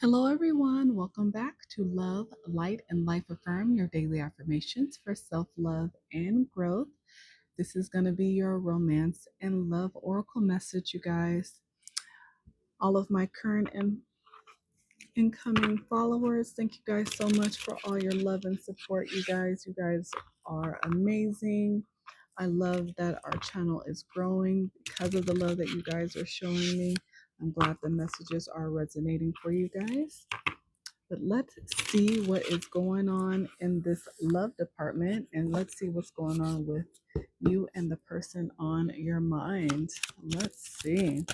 Hello, everyone. Welcome back to Love, Light, and Life Affirm, your daily affirmations for self love and growth. This is going to be your romance and love oracle message, you guys. All of my current and incoming followers, thank you guys so much for all your love and support, you guys. You guys are amazing. I love that our channel is growing because of the love that you guys are showing me. I'm glad the messages are resonating for you guys. But let's see what is going on in this love department, and let's see what's going on with you and the person on your mind. Let's see.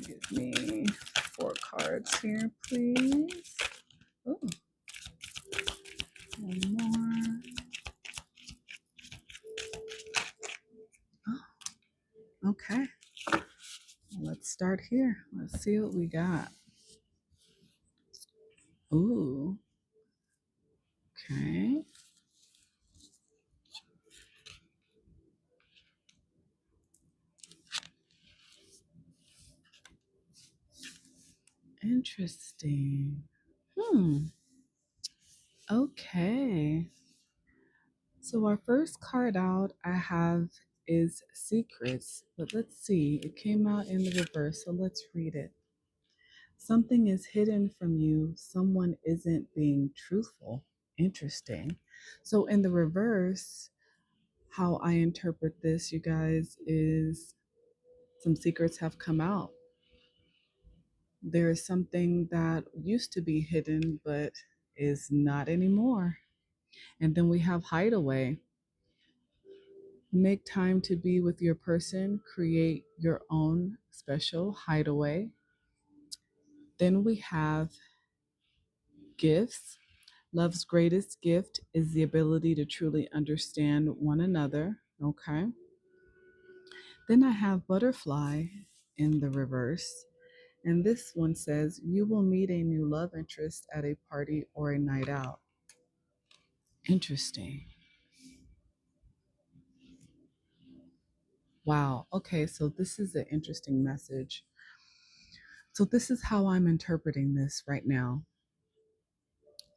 Give me 4 cards here, please. Oh, one more. Oh, okay. Let's start here. Let's see what we got. Ooh. Okay. Interesting. Okay. So our first card out I have is Secrets, but let's see. It came out in the reverse, so let's read it. Something is hidden from you. Someone isn't being truthful. Interesting. So in the reverse, how I interpret this, you guys, is some secrets have come out. There is something that used to be hidden, but is not anymore. And then we have Hideaway. Make time to be with your person. Create your own special hideaway. Then we have gifts. Love's greatest gift is the ability to truly understand one another. Okay. Then I have butterfly in the reverse. And this one says, you will meet a new love interest at a party or a night out. Interesting. Wow. Okay. So this is an interesting message. So this is how I'm interpreting this right now.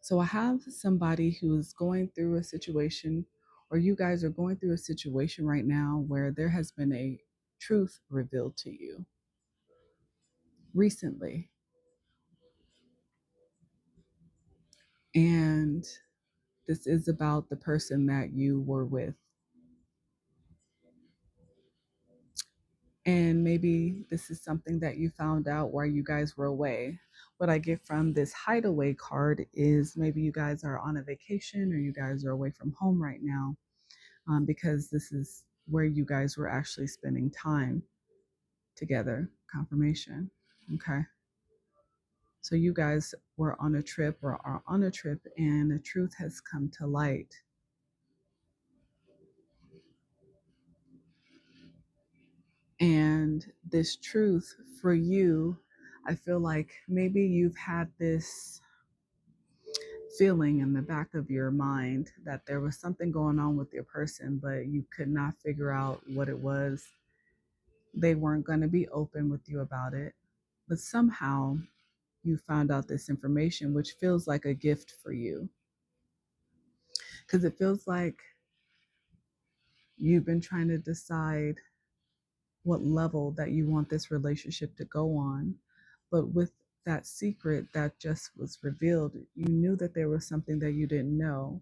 So I have somebody who is going through a situation, or you guys are going through a situation right now where there has been a truth revealed to you recently. And this is about the person that you were with. And maybe this is something that you found out while you guys were away. What I get from this hideaway card is maybe you guys are on a vacation or you guys are away from home right now, because this is where you guys were actually spending time together. Confirmation. Okay. So you guys were on a trip or are on a trip, and the truth has come to light. And this truth for you, I feel like maybe you've had this feeling in the back of your mind that there was something going on with your person, but you could not figure out what it was. They weren't going to be open with you about it, but somehow you found out this information, which feels like a gift for you, because it feels like you've been trying to decide what level that you want this relationship to go on. But with that secret that just was revealed, you knew that there was something that you didn't know,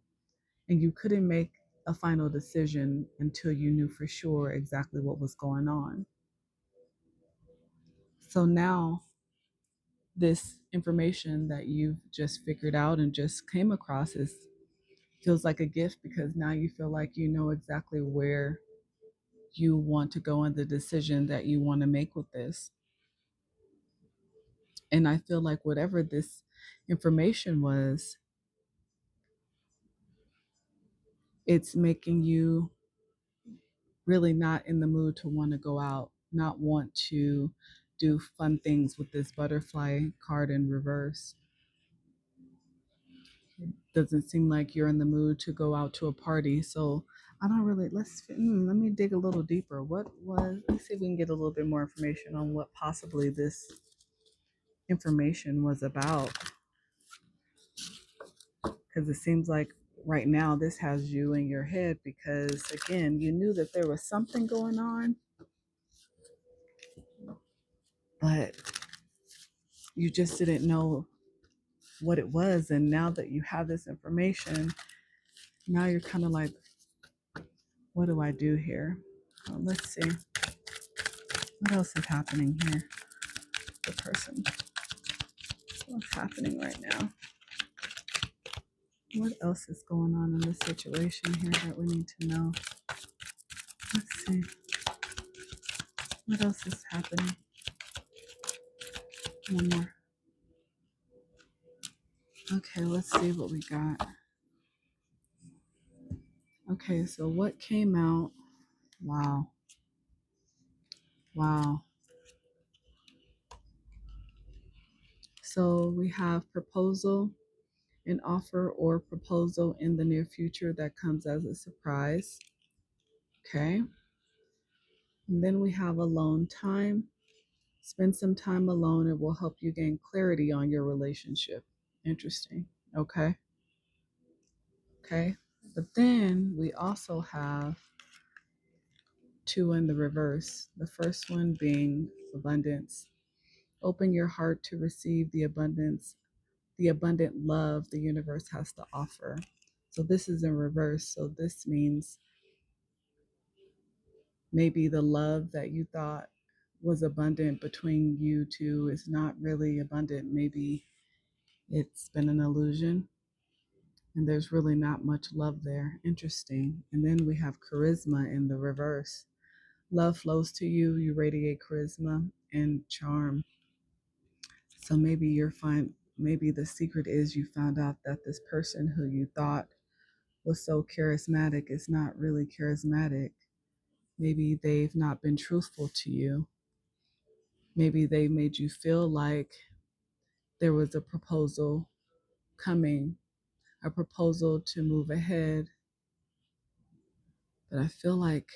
and you couldn't make a final decision until you knew for sure exactly what was going on. So now, this information that you've just figured out and just came across is feels like a gift, because now you feel like you know exactly where you want to go and the decision that you want to make with this. And I feel like whatever this information was, it's making you really not in the mood to want to go out, not want to do fun things with this butterfly card in reverse. It doesn't seem like you're in the mood to go out to a party. So I don't really, let me dig a little deeper. Let's see if we can get a little bit more information on what possibly this information was about, because it seems like right now this has you in your head, because again, you knew that there was something going on, but you just didn't know what it was. And now that you have this information, now you're kind of like, what do I do here? Well, let's see. What else is happening here? The person. What's happening right now? What else is going on in this situation here that we need to know? Let's see. What else is happening? One more. Okay, let's see what we got. Okay, so what came out? Wow. Wow. So we have proposal, an offer or proposal in the near future that comes as a surprise. Okay. And then we have alone time. Spend some time alone. It will help you gain clarity on your relationship. Interesting. Okay. Okay. But then we also have two in the reverse. The first one being abundance. Open your heart to receive the abundant love the universe has to offer. So this is in reverse. So this means maybe the love that you thought was abundant between you two is not really abundant. Maybe it's been an illusion and there's really not much love there. Interesting. And then we have charisma in the reverse. Love flows to you, you radiate charisma and charm. So maybe the secret is you found out that this person who you thought was so charismatic is not really charismatic. Maybe they've not been truthful to you. Maybe they made you feel like there was a proposal coming, a proposal to move ahead. But I feel like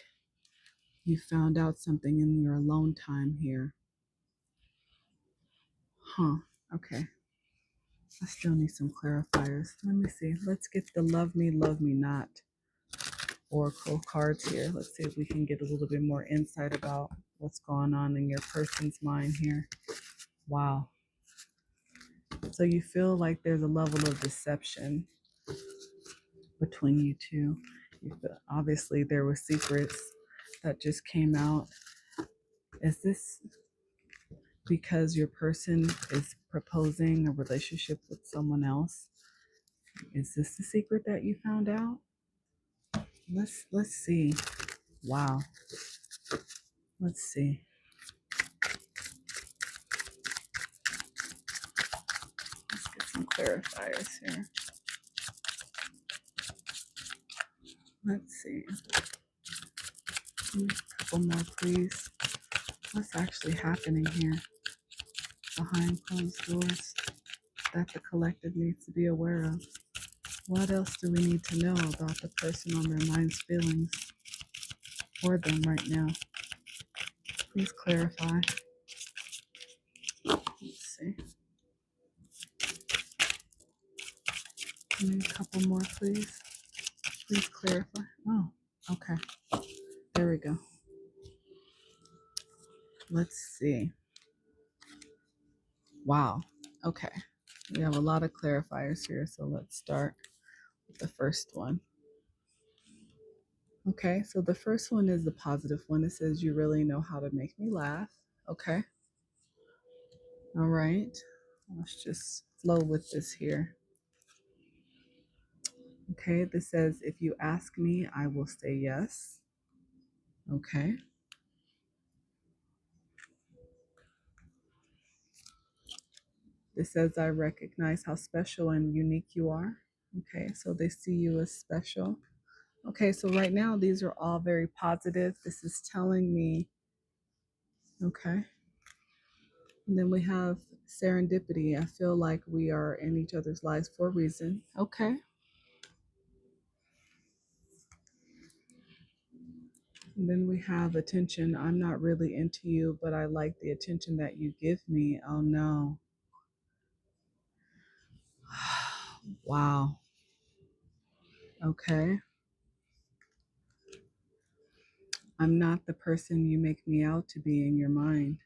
you found out something in your alone time here. Huh. Okay. I still need some clarifiers. Let me see. Let's get the love me not oracle cards here. Let's see if we can get a little bit more insight about what's going on in your person's mind here. Wow. So you feel like there's a level of deception between you two. Obviously, there were secrets that just came out. Is this because your person is proposing a relationship with someone else? Is this the secret that you found out? Let's see. Wow. Let's see. Let's get some clarifiers here. Let's see. A couple more, please. What's actually happening here behind closed doors that the collective needs to be aware of? What else do we need to know about the person on their mind's feelings for them right now? Please clarify. Let's see. A couple more, please. Please clarify. Oh, okay. There we go. Let's see. Wow. Okay. We have a lot of clarifiers here, so let's start with the first one. Okay, so the first one is the positive one. It says, you really know how to make me laugh. Okay. All right. Let's just flow with this here. Okay, this says, if you ask me, I will say yes. Okay. This says, I recognize how special and unique you are. Okay, so they see you as special. Okay, so right now, these are all very positive. This is telling me, okay. And then we have serendipity. I feel like we are in each other's lives for a reason. Okay. And then we have attention. I'm not really into you, but I like the attention that you give me. Oh no. Wow. Okay. I'm not the person you make me out to be in your mind.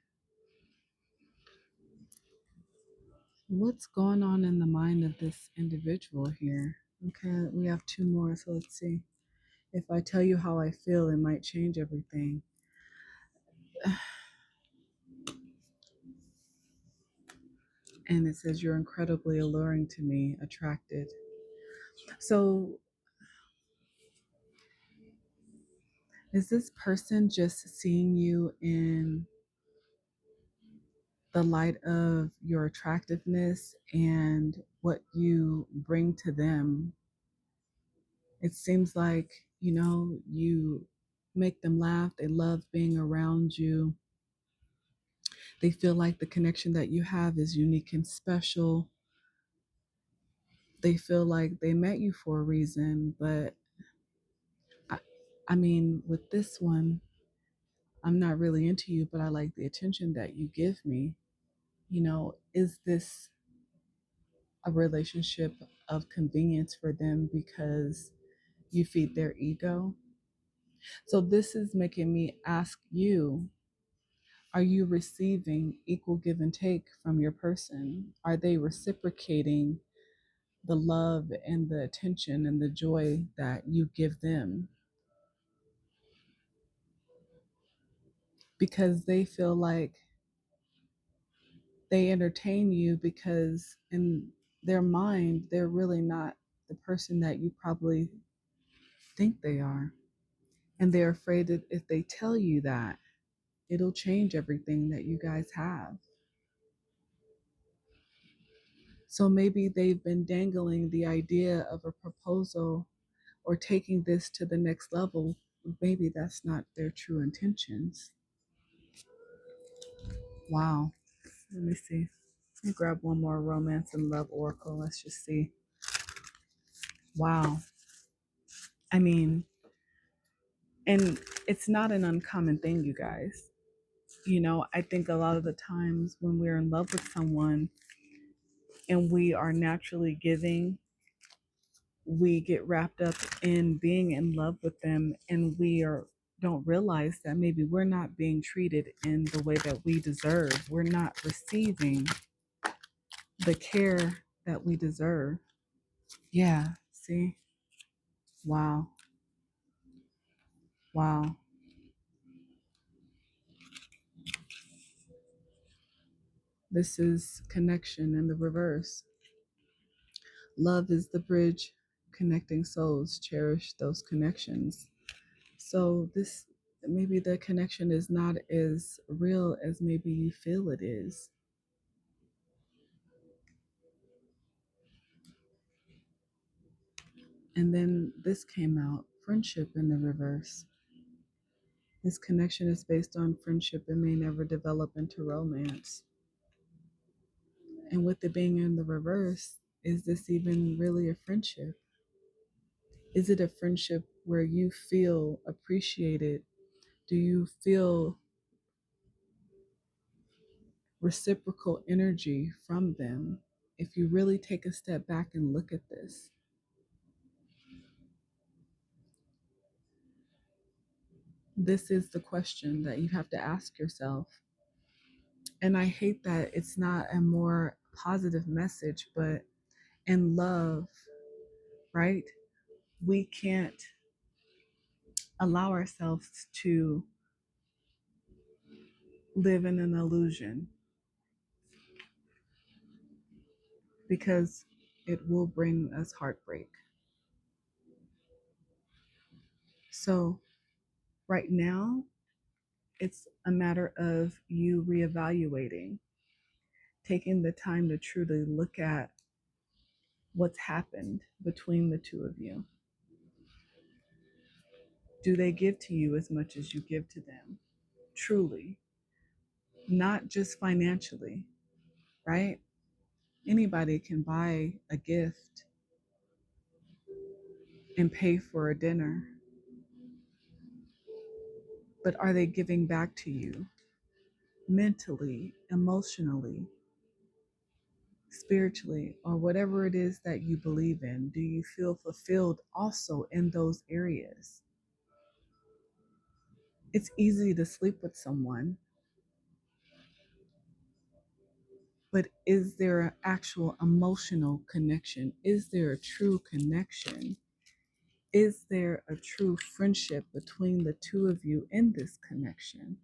What's going on in the mind of this individual here? Okay, we have two more, so let's see. If I tell you how I feel, it might change everything. And it says, you're incredibly alluring to me, attracted. So, is this person just seeing you in the light of your attractiveness and what you bring to them? It seems like, you make them laugh, they love being around you. They feel like the connection that you have is unique and special. They feel like they met you for a reason, but I, I mean, with this one, I'm not really into you, but I like the attention that you give me. Is this a relationship of convenience for them because you feed their ego? So this is making me ask you, are you receiving equal give and take from your person? Are they reciprocating the love and the attention and the joy that you give them? Because they feel like they entertain you because in their mind, they're really not the person that you probably think they are. And they're afraid that if they tell you that, it'll change everything that you guys have. So maybe they've been dangling the idea of a proposal or taking this to the next level. Maybe that's not their true intentions. Wow. Let me see. Let me grab one more romance and love oracle. Let's just see. Wow. I mean, and it's not an uncommon thing, you guys. I think a lot of the times when we're in love with someone and we are naturally giving, we get wrapped up in being in love with them, and don't realize that maybe we're not being treated in the way that we deserve. We're not receiving the care that we deserve. Yeah, see? Wow. Wow. This is connection in the reverse. Love is the bridge connecting souls. Cherish those connections. So this maybe the connection is not as real as maybe you feel it is. And then this came out, friendship in the reverse. This connection is based on friendship and may never develop into romance. And with it being in the reverse, is this even really a friendship? Is it a friendship where you feel appreciated? Do you feel reciprocal energy from them? If you really take a step back and look at this is the question that you have to ask yourself. And I hate that it's not a more positive message, but in love, right? We can't allow ourselves to live in an illusion because it will bring us heartbreak. So, right now, it's a matter of you reevaluating, taking the time to truly look at what's happened between the two of you. Do they give to you as much as you give to them? Truly, not just financially, right? Anybody can buy a gift and pay for a dinner, but are they giving back to you mentally, emotionally? spiritually, or whatever it is that you believe in? Do you feel fulfilled also in those areas? It's easy to sleep with someone, but is there an actual emotional connection? Is there a true connection? Is there a true friendship between the two of you in this connection?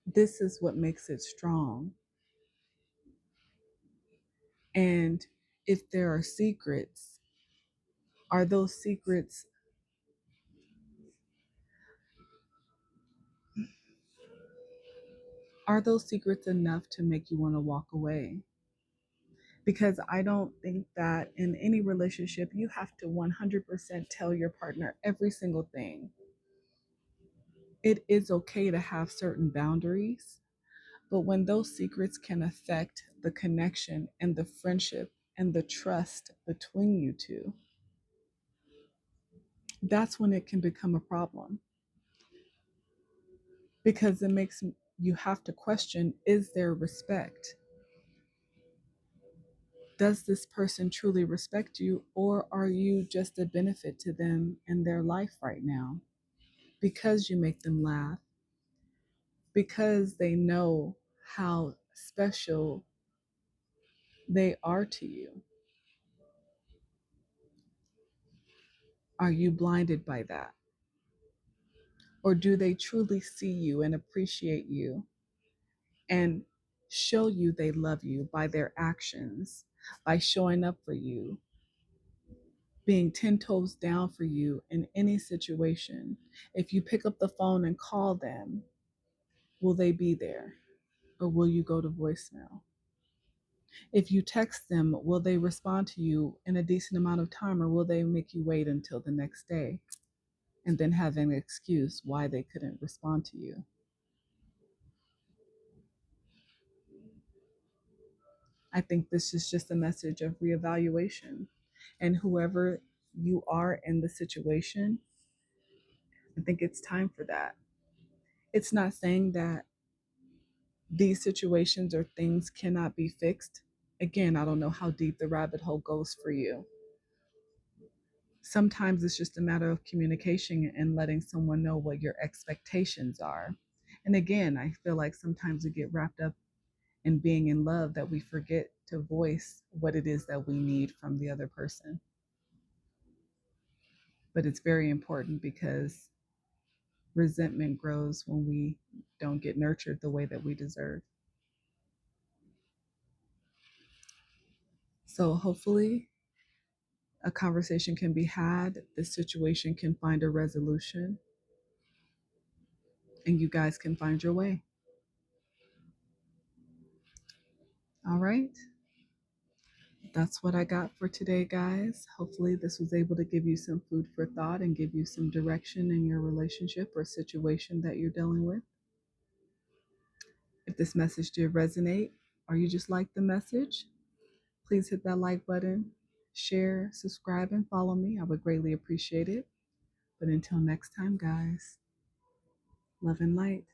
This is what makes it strong. And if there are secrets, are those secrets enough to make you want to walk away? Because I don't think that in any relationship you have to 100% tell your partner every single thing. It is okay to have certain boundaries, but when those secrets can affect the connection and the friendship and the trust between you two, that's when it can become a problem. Because it makes you have to question, is there respect? Does this person truly respect you, or are you just a benefit to them in their life right now? Because you make them laugh, because they know how special they are to you. Are you blinded by that? Or do they truly see you and appreciate you and show you they love you by their actions, by showing up for you, being 10 toes down for you in any situation? If you pick up the phone and call them, will they be there? Or will you go to voicemail? If you text them, will they respond to you in a decent amount of time, or will they make you wait until the next day and then have an excuse why they couldn't respond to you? I think this is just a message of reevaluation. And whoever you are in the situation, I think it's time for that. It's not saying that these situations or things cannot be fixed. Again, I don't know how deep the rabbit hole goes for you. Sometimes it's just a matter of communication and letting someone know what your expectations are. And again, I feel like sometimes we get wrapped up in being in love that we forget to voice what it is that we need from the other person. But it's very important because resentment grows when we don't get nurtured the way that we deserve. So hopefully a conversation can be had, the situation can find a resolution, and you guys can find your way. All right. That's what I got for today, guys. Hopefully, this was able to give you some food for thought and give you some direction in your relationship or situation that you're dealing with. If this message did resonate or you just like the message, please hit that like button, share, subscribe, and follow me. I would greatly appreciate it. But until next time, guys, love and light.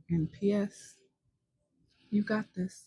And P.S., you got this.